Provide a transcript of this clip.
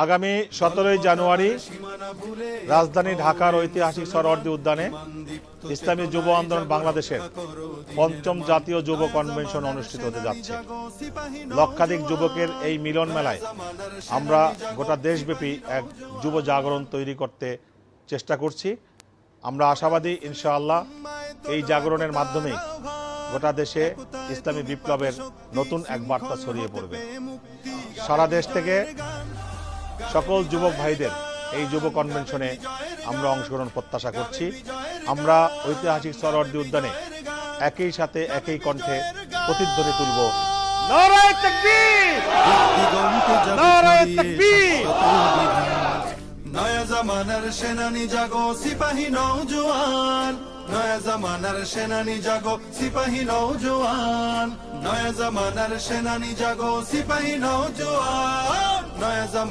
আগামী 17 জানুয়ারি রাজধানী ঢাকার ঐতিহাসিক সোহরাওয়ার্দী উদ্যানে ইসলামী যুব আন্দোলন বাংলাদেশের ৫ম জাতীয় যুব কনভেনশন অনুষ্ঠিত হতে যাচ্ছে। লক্ষাধিক যুবকের এই মিলন মেলায় আমরা গোটা দেশব্যাপী এক যুব জাগরণ তৈরি করতে চেষ্টা করছি। আমরা আশাবাদী ইনশাআল্লাহ এই জাগরণের মাধ্যমেই গোটা দেশে ইসলামী বিপ্লবের নতুন এক বার্তা ছড়িয়ে পড়বে। সারা দেশ থেকে সকল যুবক ভাইদের এই যুব কনভেনশনে আমরা অংশগ্রহণ প্রত্যাশা করছি। আমরা ঐতিহাসিক সোহরাওয়ার্দী উদ্যানে একই সাথে একই কণ্ঠে প্রতিধ্বনি তুলব, নারায়ে তাকবীর, নারায়ে তাকবীর। নয়া জামানার সেনানি জাগো সিপাহী নওজোয়ান, নয়া জামানার সেনানি জাগো সিপাহী নওজোয়ান, নয়া জামানার সেনানি জাগো সিপাহী নওজোয়ান, নয়া